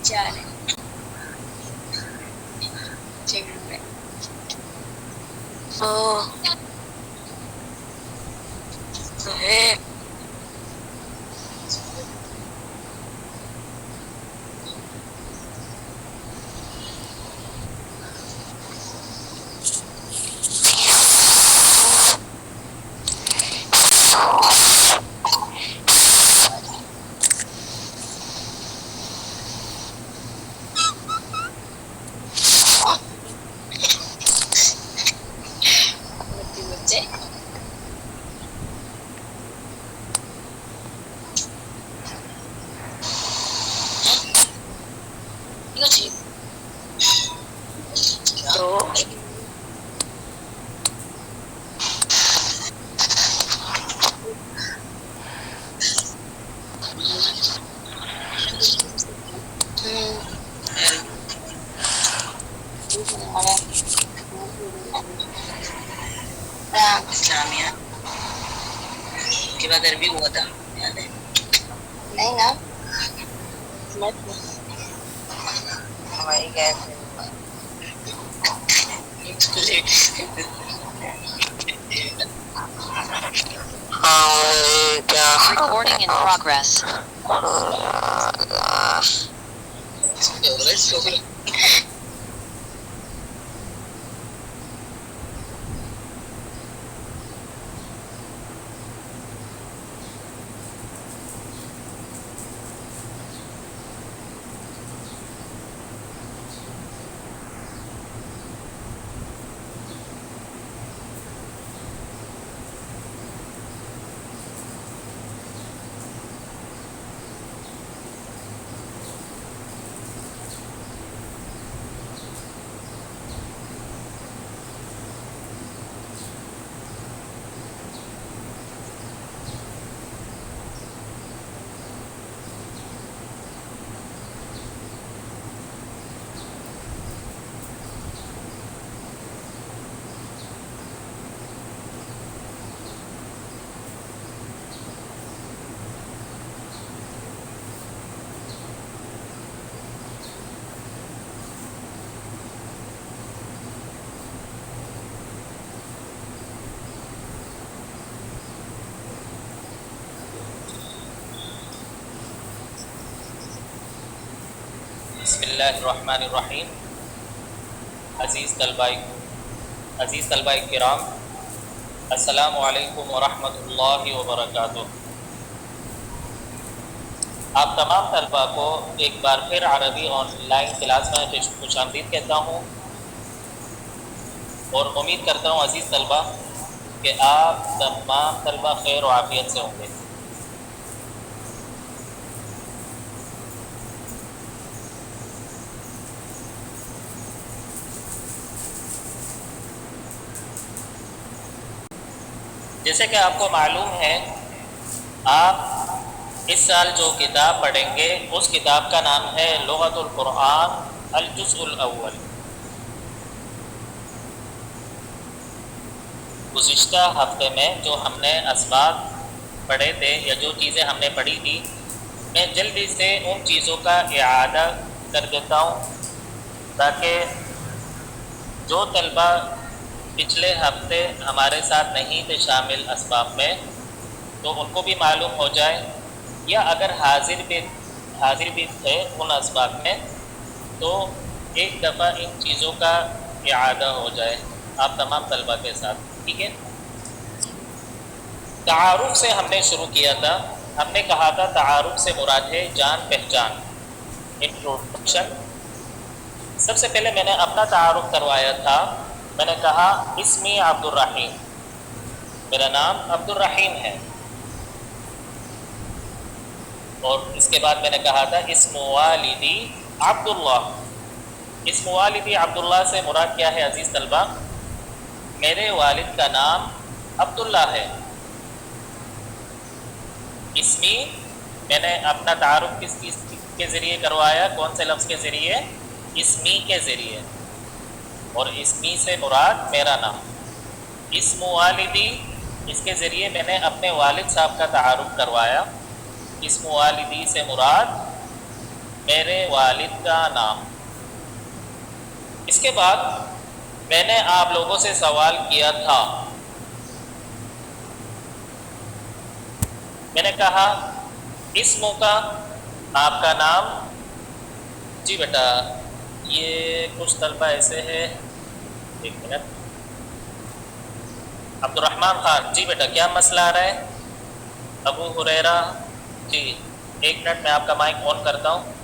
Jane. Oh. اسلامیہ کے بعد عربی ہوا تھا یاد ہے؟ نہیں نا ہماری گیس Recording in progress. بسم اللہ الرحمن الرحیم. عزیز طلبہ کرام، السلام علیکم ورحمۃ اللہ وبرکاتہ. آپ تمام طلبہ کو ایک بار پھر عربی آن لائن کلاس میں خوش آمدید کہتا ہوں، اور امید کرتا ہوں عزیز طلبہ کہ آپ تمام طلبہ خیر و عافیت سے ہوں گے. جیسے کہ آپ کو معلوم ہے، آپ اس سال جو کتاب پڑھیں گے اس کتاب کا نام ہے لغت القرآن الجزء الاول. گزشتہ ہفتے میں جو ہم نے اسباق پڑھے تھے یا جو چیزیں ہم نے پڑھی تھی، میں جلدی سے ان چیزوں کا اعادہ کر دیتا ہوں تاکہ جو طلبہ پچھلے ہفتے ہمارے ساتھ نہیں تھے شامل اسباق میں تو ان کو بھی معلوم ہو جائے، یا اگر حاضر بھی تھے ان اسباق میں تو ایک دفعہ ان چیزوں کا اعادہ ہو جائے آپ تمام طلبہ کے ساتھ. ٹھیک ہے؟ تعارف سے ہم نے شروع کیا تھا. ہم نے کہا تھا تعارف سے مراد ہے جان پہچان، انٹروڈکشن. سب سے پہلے میں نے اپنا تعارف کروایا تھا. میں نے کہا اسمی عبد الرحیم، میرا نام عبد الرحیم ہے. اور اس کے بعد میں نے کہا تھا اسم والدی عبداللہ. اسم والدی عبداللہ سے مراد کیا ہے عزیز طلبہ؟ میرے والد کا نام عبداللہ ہے. اسمی میں نے اپنا تعارف کس چیز کے ذریعے کروایا؟ کون سے لفظ کے ذریعے؟ اسمی کے ذریعے. اور اسمی سے مراد میرا نام. اسم والدی، اس کے ذریعے میں نے اپنے والد صاحب کا تعارف کروایا. اسم والدی سے مراد میرے والد کا نام۔ اس کے بعد میں نے آپ لوگوں سے سوال کیا تھا، میں نے کہا اسموں کا، آپ کا نام۔ جی بیٹا یہ کچھ طلبہ ایسے ہے، ایک منٹ، عبد الرحمن خان، جی بیٹا کیا مسئلہ آ رہا ہے؟ ابو ہریرہ، جی ایک منٹ میں آپ کا مائک آن کرتا ہوں۔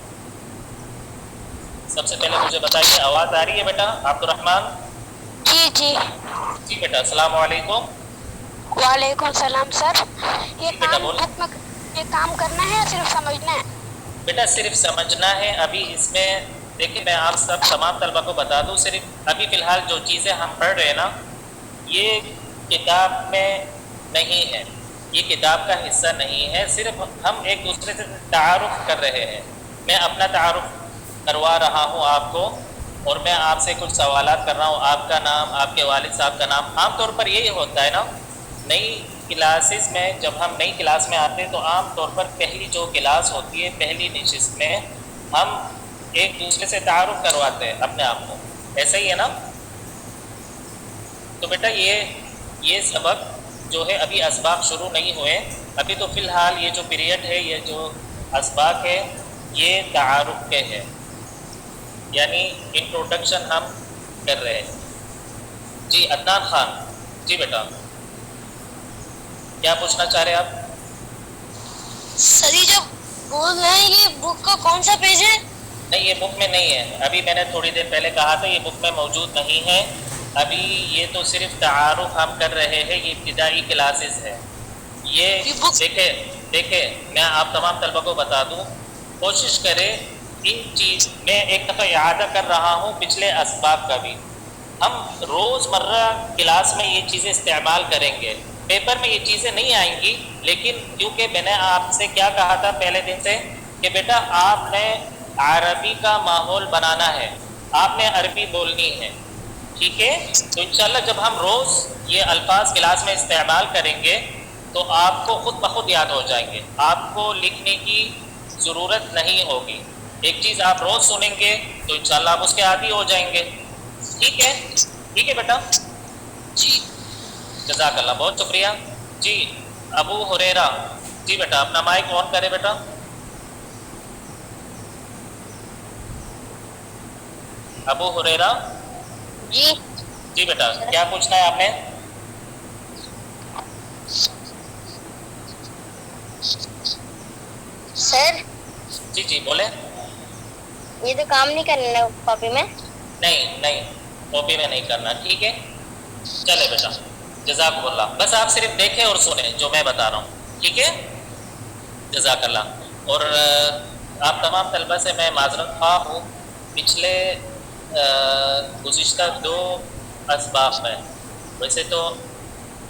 سب سے پہلے مجھے بتائیے آواز آ رہی ہے بیٹا؟ عبد الرحمن جی جی جی بیٹا السلام علیکم۔ وعلیکم السلام سر۔ یہ جی بیٹا بولو۔ کام کرنا ہے یا صرف سمجھنا ہے؟ بیٹا صرف سمجھنا ہے۔ ابھی اس میں دیکھیں میں آپ سب تمام طلبہ کو بتا دوں، صرف ابھی فی الحال جو چیزیں ہم پڑھ رہے ہیں نا یہ کتاب میں نہیں ہے، یہ کتاب کا حصہ نہیں ہے، صرف ہم ایک دوسرے سے تعارف کر رہے ہیں۔ میں اپنا تعارف کروا رہا ہوں آپ کو، اور میں آپ سے کچھ سوالات کر رہا ہوں۔ آپ کا نام، آپ کے والد صاحب کا نام، عام طور پر یہی ہوتا ہے نا نئی کلاسز میں، جب ہم نئی کلاس میں آتے ہیں تو عام طور پر پہلی جو کلاس ہوتی ہے، پہلی نشست میں ہم ایک دوسرے سے تعارف کرواتے ہیں اپنے آپ کو، ایسا ہی ہے نا؟ تو بیٹا یہ سبق جو ہے ابھی اسباق شروع نہیں ہوئے، ابھی تو فی الحال یہ جو پیریڈ ہے، یہ جو اسباق ہے یہ تعارف کے ہے، یعنی انٹروڈکشن ہم کر رہے ہیں۔ جی عدنان خان، جی بیٹا کیا پوچھنا چاہ رہے ہیں آپ؟ سر یہ جو بول رہے ہیں یہ بک کا کون سا پیج ہے؟ نہیں یہ بک میں نہیں ہے، ابھی میں نے تھوڑی دیر پہلے کہا تھا یہ بک میں موجود نہیں ہے، ابھی یہ تو صرف تعارف ہم کر رہے ہیں، یہ ابتدائی کلاسز ہے۔ یہ دیکھیں میں آپ تمام طلبہ کو بتا دوں، کوشش کریں ان چیز میں ایک دفعہ اعادہ کر رہا ہوں پچھلے اسباق کا بھی، ہم روز مرہ کلاس میں یہ چیزیں استعمال کریں گے، پیپر میں یہ چیزیں نہیں آئیں گی، لیکن کیونکہ میں نے آپ سے کیا کہا تھا پہلے دن سے کہ بیٹا آپ نے عربی کا ماحول بنانا ہے، آپ نے عربی بولنی ہے، ٹھیک ہے؟ تو انشاءاللہ جب ہم روز یہ الفاظ کلاس میں استعمال کریں گے تو آپ کو خود بخود یاد ہو جائیں گے، آپ کو لکھنے کی ضرورت نہیں ہوگی۔ ایک چیز آپ روز سنیں گے تو انشاءاللہ آپ اس کے عادی ہو جائیں گے، ٹھیک ہے؟ ٹھیک ہے بیٹا؟ جی جزاک اللہ، بہت شکریہ۔ جی ابو ہریرہ، جی بیٹا اپنا مائک آن کرے بیٹا۔ ابو ہریرہ، جی جی بیٹا کیا پوچھنا ہے آپ نے؟ سر جی جی بولیں۔ یہ تو کام نہیں کرنا کاپی میں؟ نہیں کاپی میں نہیں کرنا، ٹھیک ہے؟ چلے بیٹا جزاک اللہ، بس آپ صرف دیکھیں اور سنیں جو میں بتا رہا ہوں، ٹھیک ہے؟ جزاک اللہ۔ اور آپ تمام طلبہ سے میں معذرت خواہ ہوں، پچھلے گزشتہ 2 اسباق میں ویسے تو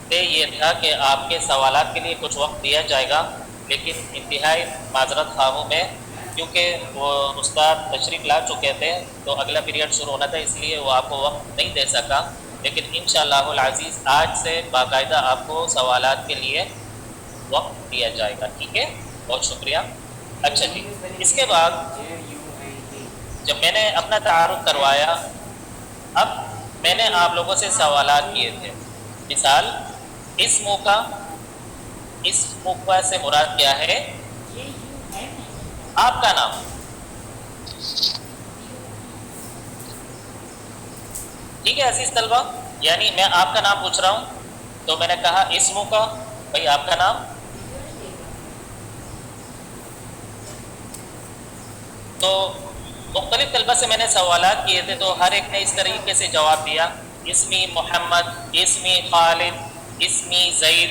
طے یہ تھا کہ آپ کے سوالات کے لیے کچھ وقت دیا جائے گا، لیکن انتہائی معذرت خواہ ہوں میں، کیونکہ وہ استاد تشریف لا چکے تھے تو اگلا پیریڈ شروع ہونا تھا، اس لیے وہ آپ کو وقت نہیں دے سکا، لیکن انشاءاللہ العزیز آج سے باقاعدہ آپ کو سوالات کے لیے وقت دیا جائے گا، ٹھیک ہے؟ بہت شکریہ۔ اچھا جی، اس کے بعد جب میں نے اپنا تعارف کروایا، اب میں نے آپ لوگوں سے سوالات کیے تھے، مثال اس موقع سے مراد کیا ہے؟ آپ کا نام، ٹھیک ہے عزیز طلبہ؟ یعنی میں آپ کا نام پوچھ رہا ہوں تو میں نے کہا اسموں کا، بھائی آپ کا نام، تو مختلف طلبہ سے میں نے سوالات کیے تھے تو ہر ایک نے اس طریقے سے جواب دیا، اسمی محمد، اسمی خالد، اسمی زید،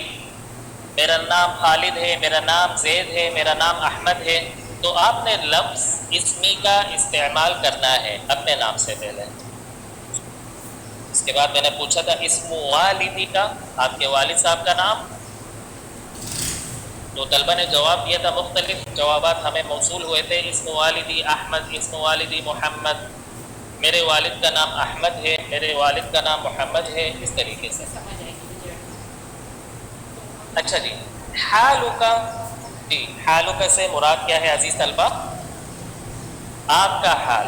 میرا نام خالد ہے، میرا نام زید ہے، میرا نام احمد ہے۔ تو آپ نے لفظ اسمی کا استعمال کرنا ہے اپنے نام سے پہلے۔ اس کے بعد میں نے پوچھا تھا اسم والدی کا، آپ کے والد صاحب کا نام، تو طلبہ نے جواب دیا تھا، مختلف جوابات ہمیں موصول ہوئے تھے، اسم والدی احمد، اسم والدی محمد، میرے والد کا نام احمد ہے، میرے والد کا نام محمد ہے، اس طریقے سے۔ اچھا جی، حالو کا، جی حالو کا سے مراد کیا ہے عزیز طلبہ؟ آپ کا حال،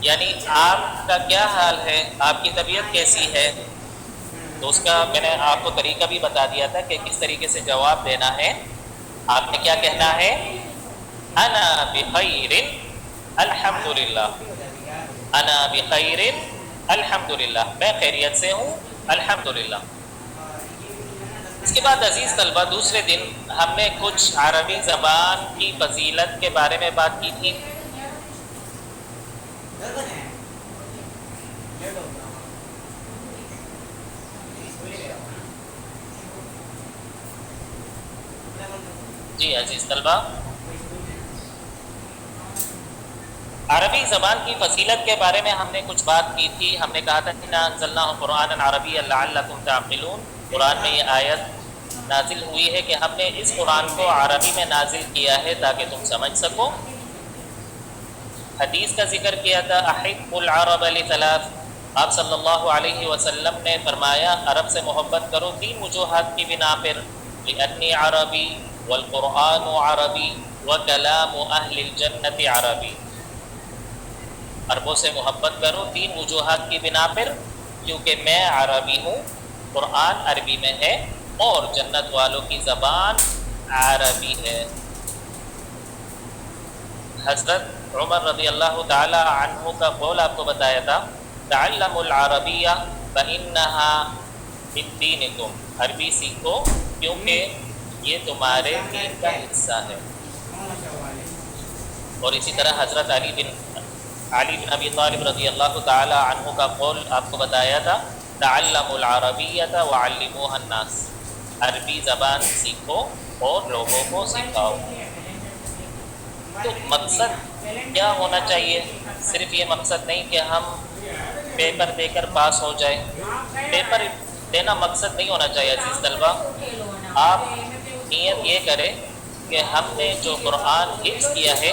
یعنی آپ کا کیا حال ہے, آپ کی طبیعت کیسی ہے. تو اس کا میں نے آپ کو طریقہ بھی بتا دیا تھا کہ کس طریقے سے جواب دینا ہے. آپ نے کیا کہنا ہے, انا بخیر الحمدللہ, انا بخیر الحمدللہ, میں خیریت سے ہوں الحمدللہ. اس کے بعد عزیز طلبہ دوسرے دن ہم نے کچھ عربی زبان کی فضیلت کے بارے میں بات کی تھی. جی عزیز طلبہ, عربی زبان کی فضیلت کے بارے میں ہم نے کچھ بات کی تھی. ہم نے کہا تھا کہ انا انزلناہ قرآنا عربیا لعلکم تعقلون, قرآن میں یہ آیت نازل ہوئی ہے کہ ہم نے اس قرآن کو عربی میں نازل کیا ہے تاکہ تم سمجھ سکو. حدیث کا ذکر کیا تھا, احب العرب لثلاث, آپ صلی اللہ علیہ وسلم نے فرمایا عرب سے محبت کرو تین وجوہات کی بنا پر, لأنی عربی والقرآن عربی وکلام اہل الجنت عربی. عربوں سے محبت کرو تین وجوہات کی بنا پر, کیونکہ میں عربی ہوں, قرآن عربی میں ہے, اور جنت والوں کی زبان عربی ہے. حضرت عمر رضی اللہ تعالی عنہ کا قول آپ کو بتایا تھا, تعلموا العربیہ فإنها من دینکم, عربی سیکھو کیونکہ یہ تمہارے دین کا حصہ ہے. اور اسی طرح حضرت علی بن ابی طالب رضی اللہ تعالی عنہ کا قول آپ کو بتایا تھا, تعلموا العربیۃ وعلموها الناس, عربی زبان سیکھو اور لوگوں کو سکھاؤ. تو مقصد کیا ہونا چاہیے, صرف یہ مقصد نہیں کہ ہم پیپر دے کر پاس ہو جائیں. پیپر دینا مقصد نہیں ہونا چاہیے عزیز طلبہ. آپ نیت یہ کریں کہ ہم نے جو قرآن حفظ کیا ہے,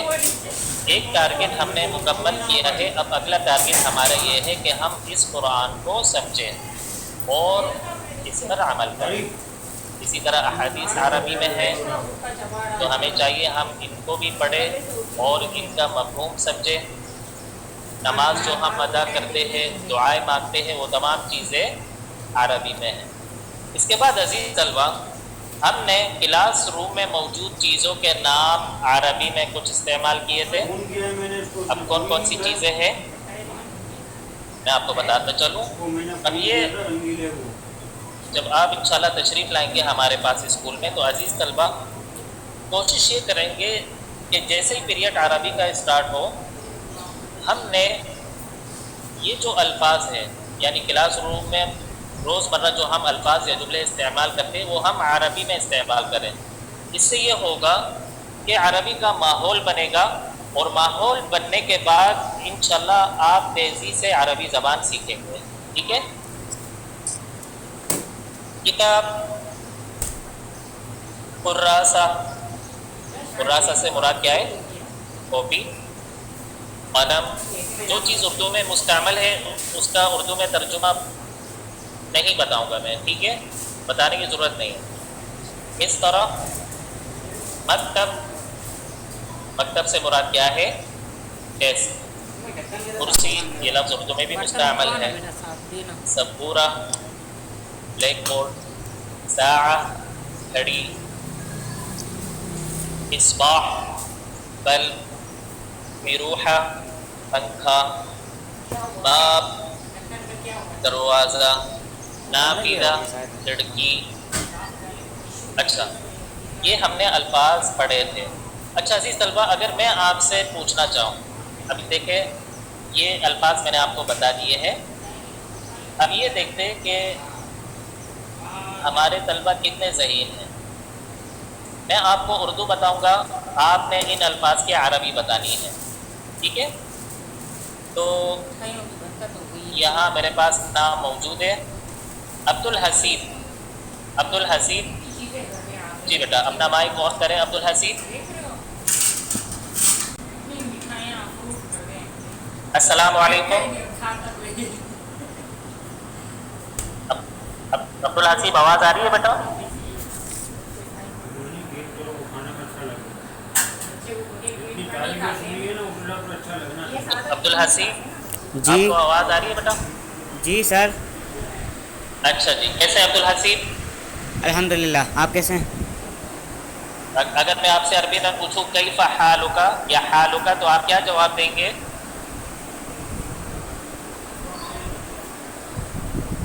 ایک ٹارگٹ ہم نے مکمل کیا ہے, اب اگلا ٹارگٹ ہمارا یہ ہے کہ ہم اس قرآن کو سمجھیں اور اس پر عمل کریں. اسی طرح احادیث عربی میں ہے تو ہمیں چاہیے ہم ان کو بھی پڑھیں اور ان کا مفہوم سمجھیں. نماز جو ہم ادا کرتے ہیں, دعائیں مانگتے ہیں, وہ تمام چیزیں عربی میں ہیں. اس کے بعد عزیز طلبہ ہم نے کلاس روم میں موجود چیزوں کے نام عربی میں کچھ استعمال کیے تھے. اب کون کون سی چیزیں ہیں میں آپ کو بتاتا چلوں. اب یہ جب آپ انشاءاللہ تشریف لائیں گے ہمارے پاس اسکول میں, تو عزیز طلبہ کوشش یہ کریں گے کہ جیسے ہی پیریڈ عربی کا اسٹارٹ ہو, ہم نے یہ جو الفاظ ہیں, یعنی کلاس روم میں روزمرہ جو ہم الفاظ یا جملے استعمال کرتے ہیں, وہ ہم عربی میں استعمال کریں. اس سے یہ ہوگا کہ عربی کا ماحول بنے گا, اور ماحول بننے کے بعد انشاءاللہ آپ تیزی سے عربی زبان سیکھیں گے. ٹھیک ہے. کتاب قراسہ, قراسہ سے مراد کیا ہے, کاپی, قلم. جو چیز اردو میں مستعمل ہے اس کا اردو میں ترجمہ نہیں بتاؤں گا میں, ٹھیک ہے, بتانے کی ضرورت نہیں ہے. اس طرح مکتب, مکتب سے مراد کیا ہے, ڈیسک. کرسی یہ لفظ اردو میں بھی مستعمل ہے. سبورہ, بلیک بورڈ. ساعہ, گھڑی. مصباح, بلب. مروحہ, پنکھا. باب, دروازہ. نافذہ, کھڑکی. اچھا, یہ ہم نے الفاظ پڑھے تھے. اچھا عزیز طلبہ, اگر میں آپ سے پوچھنا چاہوں, ابھی دیکھیں یہ الفاظ میں نے آپ کو بتا دیے ہیں. اب یہ دیکھتے کہ ہمارے طلبہ کتنے ذہین ہیں. میں آپ کو اردو بتاؤں گا, آپ نے ان الفاظ کی عربی بتانی ہے. ٹھیک ہے. تو یہاں میرے پاس نام موجود ہے, عبد الحسیب. عبد الحسیب, جی بیٹا اپنا مائک آن کریں. عبد الحسیب, السلام علیکم. عبد الحسیب آواز آ رہی ہے بیٹا؟ عبدالحسیب جی آپ کو آواز آ رہی ہے بیٹا؟ جی سر اچھا جی، کیسے ہیں عبدالحسیب؟ الحمدللہ، آپ کیسے ہیں؟ اگر میں آپ سے عربی میں پوچھوں کیف حالک یا حالک تو آپ کیا جواب دیں گے؟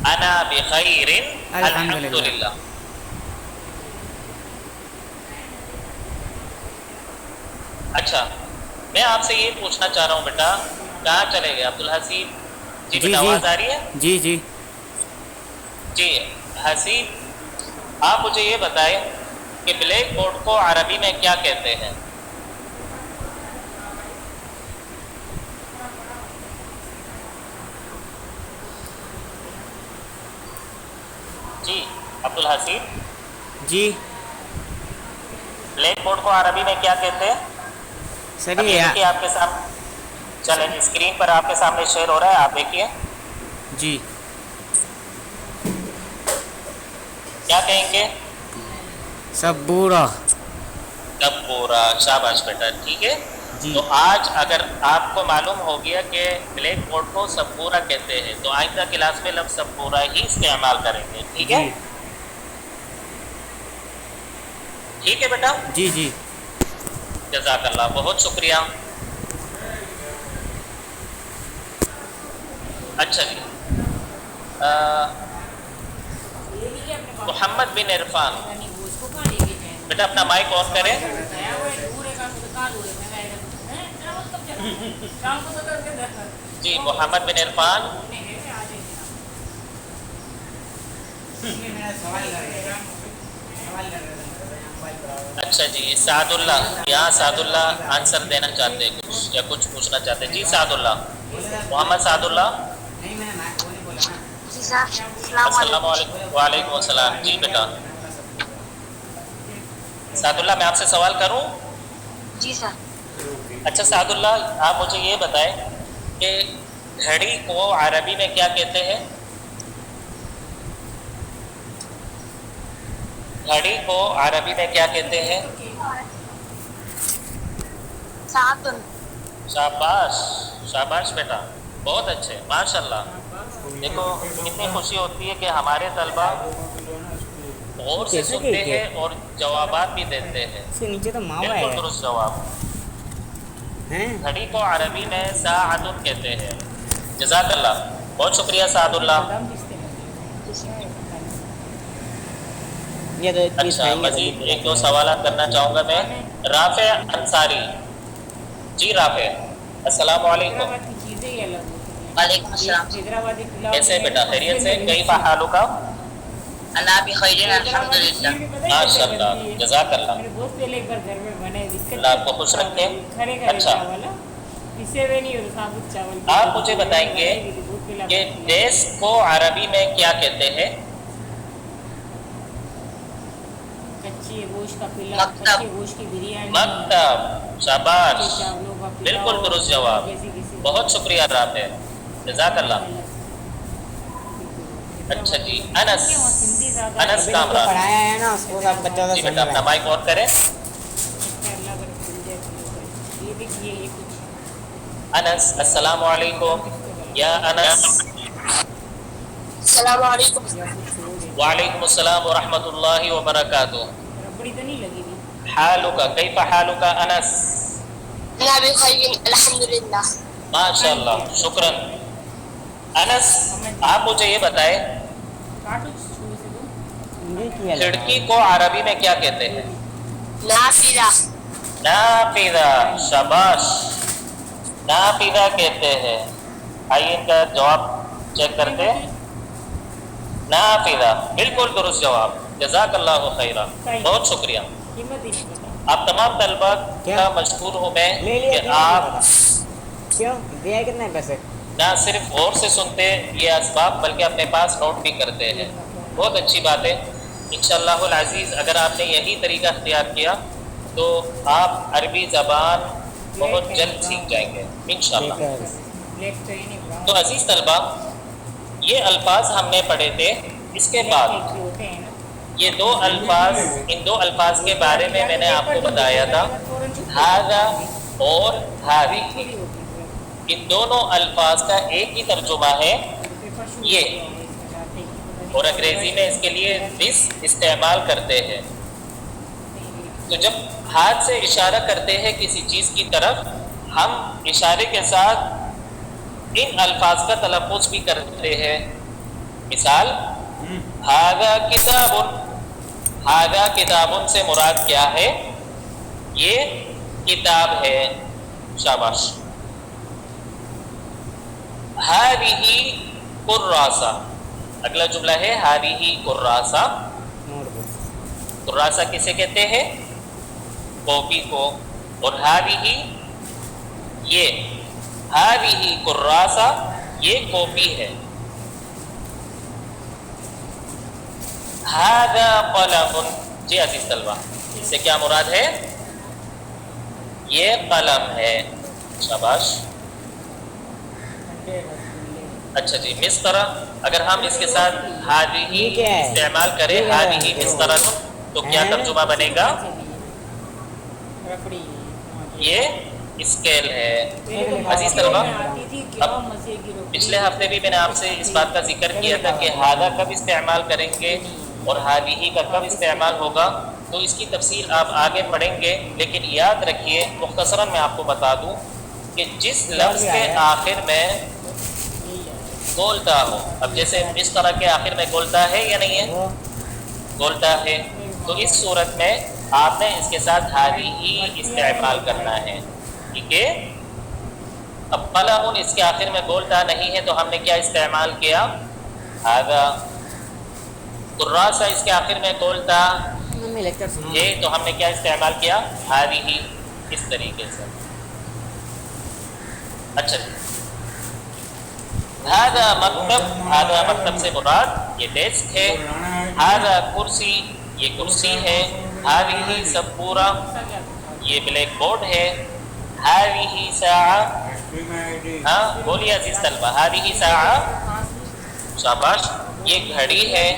انا بخیر الحمدللہ. اچھا، میں آپ سے یہ پوچھنا چاہ رہا ہوں بیٹا، کہاں چلے گئے عبدالحسیب؟ جی بیٹا آواز آ رہی ہے؟ جی جی جی حسیب، آپ مجھے یہ بتائیں کہ بلیک بورڈ کو عربی میں کیا کہتے ہیں؟ جی عبدالحسیب، جی بلیک بورڈ کو عربی میں کیا کہتے ہیں؟ سر اب یہ یہ دیکھیے آپ کے سامنے، چلیں اسکرین پر آپ کے سامنے شیئر ہو رہا ہے، آپ دیکھیے جی کیا کہیں گے؟ سبورہ. سبورہ. شاباش بیٹا، ٹھیک ہے. جی تو آج اگر آپ کو معلوم ہو گیا کہ بلیک بورڈ کو سبورہ کہتے ہیں تو آئندہ کلاس میں لفظ سبورہ ہی استعمال کریں گے، ٹھیک ہے؟ جی ٹھیک ہے بیٹا، جی جی جزاک اللہ، بہت شکریہ. اچھا جی، محمد بن عرفان، بیٹا اپنا مائک آن کریں. جی محمد بن عرفان. اچھا جی، سعد اللہ، یہاں سعد اللہ آنسر دینا چاہتے ہیں کچھ یا کچھ پوچھنا چاہتے ہیں. جی سعد اللہ، محمد سعد اللہ. جی سر، السلام السلام علیکم. علیکم. وعلیکم السلام. جی بیٹا سعد اللہ، میں آپ سے سوال کروں؟ جی سر. اچھا سعد اللہ، آپ مجھے یہ بتائیں کہ گھڑی کو عربی میں کیا کہتے ہیں؟ گھڑی کو عربی میں کیا کہتے ہیں؟ ساعتن. شاباش شاباش بیٹا، بہت اچھے، ماشاءاللہ. دیکھو کتنی خوشی ہوتی ہے کہ ہمارے طلبہ غور سے سنتے ہیں اور جوابات بھی دیتے ہیں. اس کے نیچے تو ماوا بالکل ہے درست جواب. ہیں. گھڑی کو عربی میں ساعتن کہتے ہیں. جزاک اللہ، بہت شکریہ سعد اللہ. یہ تو اچھا، مزید ایک دو سوالات کرنا چاہوں گا میں. رافع انصاری. جی رافع، السلام علیکم. وعلیکم السلام. کیسے بیٹا، خیریت سے؟ کیف حالک؟ انا بخیر الحمدللہ. ماشاء اللہ، جزاک اللہ، اللہ آپ کو خوش رکھے. اچھا، آپ مجھے بتائیں گے کہ ڈیسک کو عربی میں کیا کہتے ہیں؟ مکتب. مکتب. شاباش، بالکل درست جواب. بہت شکریہ رافع، جزاک اللہ. اچھا جی، انس کامران. پڑھایا ہے نا اس کو سب بچوں جی بیٹا اپنا مائک آن کریں. انس، السلام علیکم. یا انس. السلام علیکم. وعلیکم السلام ورحمۃ اللہ وبرکاتہ. حالک، کیف حالک انس؟ انا بخیر الحمدللہ. ماشاء اللہ، شکراً. انس، آپ مجھے یہ بتائیں کھڑکی کو عربی میں کیا کہتے ہیں؟ نافذہ. نافذہ. شاباش، نافذہ کہتے ہیں. آئیے ان کا جواب چیک کرتے ہیں. نافذہ، بالکل درست جواب. جزاک اللہ خیرہ، بہت شکریہ. آپ تمام طلبہ کا مشکور ہوں میں کہ آپ کیوں دیا کتنے پیسے؟ نہ صرف غور سے سنتے یہ اسباب بلکہ اپنے پاس نوٹ بھی کرتے ہیں. بہت اچھی بات ہے. انشاءاللہ العزیز اگر آپ نے یہی طریقہ اختیار کیا تو آپ عربی زبان بہت جلد سیکھ جائیں گے انشاءاللہ. تو عزیز طلبہ، یہ الفاظ ہم نے پڑھے تھے. اس کے بعد یہ دو الفاظ، ان دو الفاظ کے بارے میں نے آپ کو بتایا تھا، ھذا اور ھذی. ان دونوں الفاظ کا ایک ہی ترجمہ ہے یہ، اور انگریزی میں اس کے لیے دس استعمال کرتے ہیں. تو جب ہاتھ سے اشارہ کرتے ہیں کسی چیز کی طرف، ہم اشارے کے ساتھ ان الفاظ کا تلفظ بھی کرتے ہیں. مثال ھذا کتاب، ھذا کتاب سے مراد کیا ہے؟ یہ کتاب ہے. شاباش. ھذہ کراسہ، اگلا جملہ ہے ھذہ کراسہ. کراسہ کسے کہتے ہیں؟ کاپی کو. اور ھذہ یہ، ھذہ کراسہ یہ کاپی ہے. ھذا قلم، جی عزیز طلبہ اس سے کیا مراد ہے؟ یہ قلم ہے. شاباش. اچھا جی، مسطرہ، اگر ہم اس کے ساتھ ھذہ استعمال کریں ھذہ مسطرہ تو کیا ترجمہ بنے گا؟ یہ اسکیل ہے. عزیز طلبہ اب پچھلے ہفتے بھی میں نے آپ سے اس بات کا ذکر کیا تھا کہ ھذا کب استعمال کریں گے اور ھذہ کا کب استعمال ہوگا، تو اس کی تفصیل آپ آگے پڑھیں گے. لیکن یاد رکھیے، مختصراً میں آپ کو بتا دوں کہ جس لفظ کے آخر میں گولتا ہو، اب جیسے اس طرح کے آخر میں گولتا ہے یا نہیں ہے؟ گولتا ہے. تو اس صورت میں آپ نے اس کے ساتھ ھذہ استعمال کرنا ہے. ٹھیک ہے. اب قلم اس کے آخر میں گولتا نہیں ہے تو ہم نے کیا استعمال کیا؟ ھذا. کراسہ اس کے آخر میں گولتا ہے تو ہم نے کیا استعمال کیا؟ ھذہ. اس طریقے سے. اچھا جی. ھذا مکتب، ھذا مکتب سے مراد یہ ڈیسک ہے. ھذا کرسی، یہ کرسی ہے. ھذہ سبورہ، یہ بلیک بورڈ ہے. ھذہ ساعہ، ہاں بولیے عزیز طلبہ، ھذہ ساعہ. شاباش. یہ گھڑی ہے.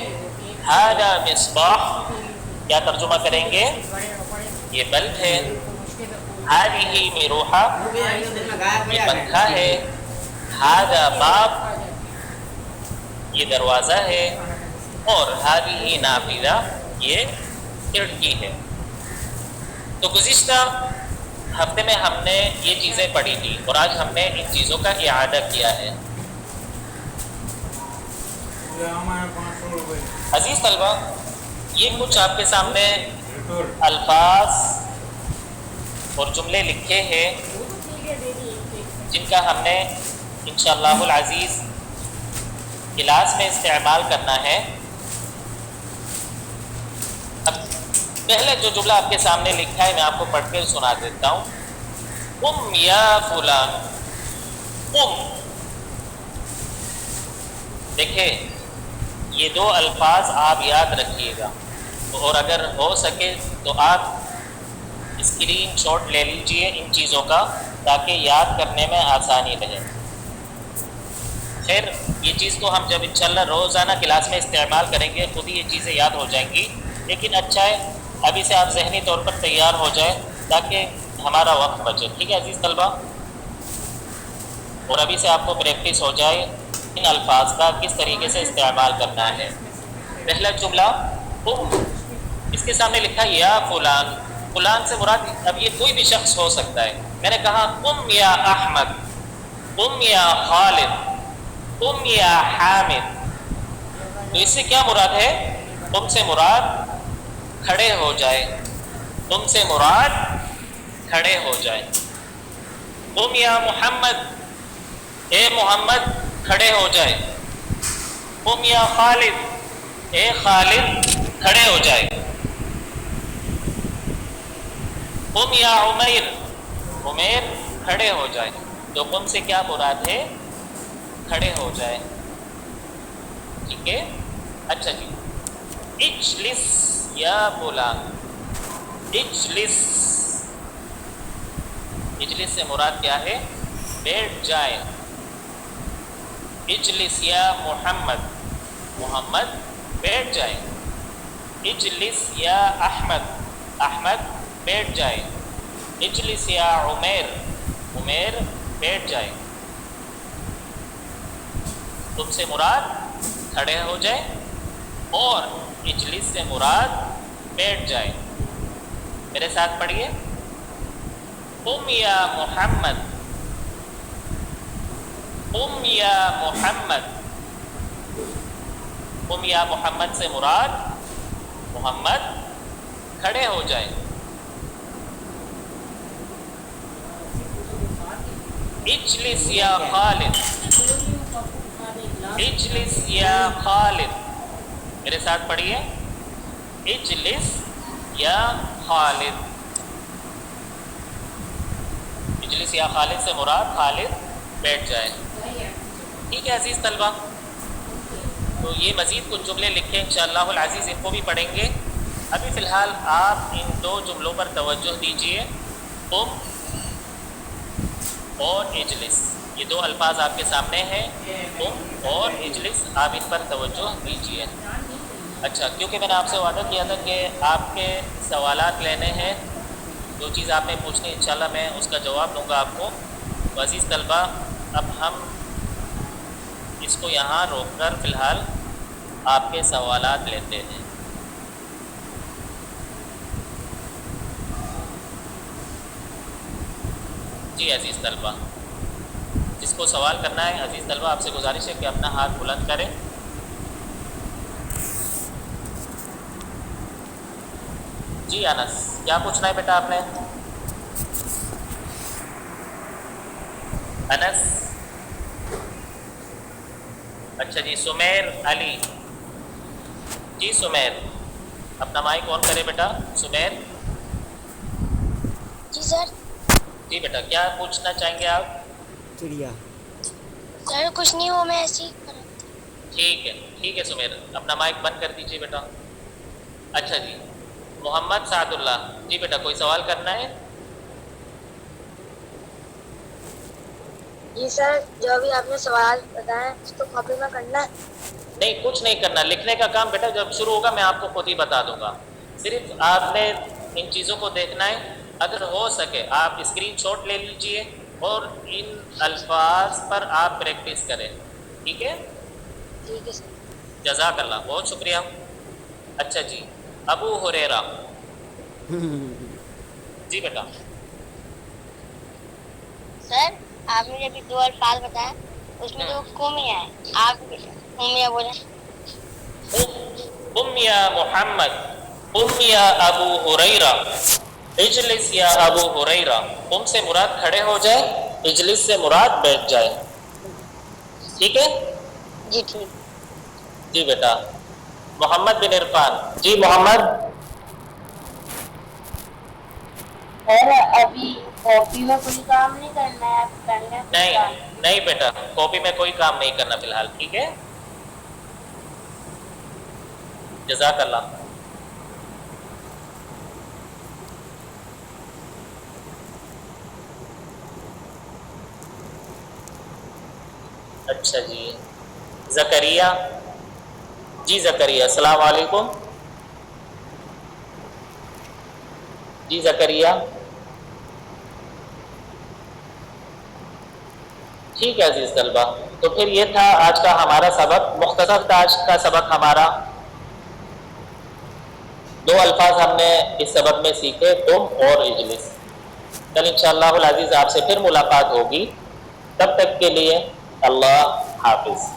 ھذا مصباح، کیا ترجمہ کریں گے؟ یہ بلب ہے. ھذہ مروحہ، یہ پنکھا ہے. ھذا باب، یہ دروازہ ہے. اور ھذہ نافذہ، یہ کھڑکی ہے. تو گزشتہ ہفتے میں ہم نے یہ چیزیں پڑھی تھی اور آج ہم نے ان چیزوں کا اعادہ کیا ہے. عزیز طلبہ یہ کچھ آپ کے سامنے الفاظ اور جملے لکھے ہیں جن کا ہم نے انشاءاللہ العزیز کلاس میں استعمال کرنا ہے. اب پہلے جو جملہ آپ کے سامنے لکھا ہے میں آپ کو پڑھ کے سنا دیتا ہوں. قم یا فلان، قم. دیکھیں یہ دو الفاظ آپ یاد رکھیے گا، اور اگر ہو سکے تو آپ اسکرین شاٹ لے لیجئے ان چیزوں کا تاکہ یاد کرنے میں آسانی رہے. خیر یہ چیز تو ہم جب انشاءاللہ روزانہ کلاس میں استعمال کریں گے خود ہی یہ چیزیں یاد ہو جائیں گی. لیکن اچھا ہے ابھی سے آپ ذہنی طور پر تیار ہو جائیں تاکہ ہمارا وقت بچے. ٹھیک ہے عزیز طلبہ، اور ابھی سے آپ کو پریکٹس ہو جائے ان الفاظ کا کس طریقے سے استعمال کرنا ہے. پہلا جملہ اس کے سامنے لکھا یا فلان. فلان سے مراد اب یہ کوئی بھی شخص ہو سکتا ہے. میں نے کہا قم یا احمد، قم یا خالد، قم یا حامد. تو اس سے کیا مراد ہے؟ قم سے مراد کھڑے ہو جائے. قم سے مراد کھڑے ہو جائے. قم یا محمد، اے محمد کھڑے ہو جائے. قم یا خالد، اے خالد کھڑے ہو جائے. قم یا عمیر، عمیر کھڑے ہو جائے. تو قم سے کیا مراد ہے؟ کھڑے ہو جائے. ٹھیک ہے. اچھا جی. اجلس یا فلان، اجلس. اجلس سے مراد کیا ہے؟ بیٹھ جائے. اجلس یا محمد، محمد بیٹھ جائے. اجلس یا احمد، احمد بیٹھ جائے. اجلس یا عمیر، عمیر بیٹھ جائے. تم سے مراد کھڑے ہو جائے اور اجلس سے مراد بیٹھ جائے. میرے ساتھ پڑھیے. قم یا محمد، قم یا محمد. قم یا محمد سے مراد محمد کھڑے ہو جائے. اجلس یا خالد، اجلس یا خالد. میرے ساتھ پڑھیے. اجلس یا خالد. اجلس یا خالد سے مراد خالد بیٹھ جائے. ٹھیک ہے عزیز طلبہ، تو یہ مزید کچھ جملے لکھیں انشاءاللہ العزیز، ان کو بھی پڑھیں گے. ابھی فی الحال آپ ان دو جملوں پر توجہ دیجئے. قم اور اجلس، یہ دو الفاظ آپ کے سامنے ہیں. قم اور اجلس، آپ ان پر توجہ دیجئے. اچھا، کیونکہ میں نے آپ سے وعدہ کیا تھا کہ آپ کے سوالات لینے ہیں، جو چیز آپ نے پوچھنی انشاءاللہ میں اس کا جواب دوں گا آپ کو. تو عزیز طلبہ، اب ہم اس کو یہاں روک کر فی الحال آپ کے سوالات لیتے ہیں. جی عزیز طلبہ، جس کو سوال کرنا ہے عزیز طلبہ آپ سے گزارش ہے کہ اپنا ہاتھ بلند کریں. جی انس، کیا پوچھنا ہے بیٹا آپ نے؟ انس. اچھا جی. سمیر علی. جی سمیر، اپنا مائک آن کرے بیٹا. سمیر. جی سر. جی بیٹا، کیا پوچھنا چاہیں گے آپ؟ چڑیا. سر کچھ نہیں، وہ میں ایسے ہی کر رہا تھا. ٹھیک ہے ٹھیک ہے سمیر، اپنا مائک بند کر دیجیے بیٹا. اچھا جی. محمد سعد اللہ. جی بیٹا، کوئی سوال کرنا ہے؟ جی سر، جو بھی آپ نے سوال بتایا اس کو کاپی میں کرنا ہے. نہیں، کچھ نہیں کرنا. لکھنے کا کام بیٹا جب شروع ہوگا میں آپ کو خود ہی بتا دوں گا. صرف آپ نے ان چیزوں کو دیکھنا ہے. اگر ہو سکے آپ اسکرین شاٹ لے لیجئے اور ان الفاظ پر آپ پریکٹس کریں. ٹھیک ہے؟ ٹھیک ہے سر. جزاک اللہ، بہت شکریہ. اچھا جی. ابو ہریرہ. جی بیٹا. سر آپ نے ابھی دو الفاظ بتایا، اس میں تو قومیہ ہے، آپ قومیہ بولیں. قم یا محمد، قم یا ابو ہریرہ، اجلس یا ابو ہریرہ. قم سے مراد کھڑے ہو جائے، اجلس سے مراد بیٹھ جائے. ٹھیک ہے؟ جی ٹھیک. جی بیٹا. محمد بن عرفان. جی محمد. سر ابھی کاپی میں کوئی کام نہیں کرنا ہے، آپ کرنا ہے. نہیں نہیں بیٹا، کاپی میں کوئی کام نہیں کرنا فی الحال. ٹھیک ہے؟ جزاک اللہ. اچھا جی. زکریا. جی زکریا، السلام علیکم. جی زکریا. ٹھیک ہے عزیز طلبہ، تو پھر یہ تھا آج کا ہمارا سبق. مختصر تھا آج کا سبق ہمارا. دو الفاظ ہم نے اس سبق میں سیکھے، قم اور اجلس. کل انشاءاللہ العزیز آپ سے پھر ملاقات ہوگی. تب تک کے لیے اللہ حافظ.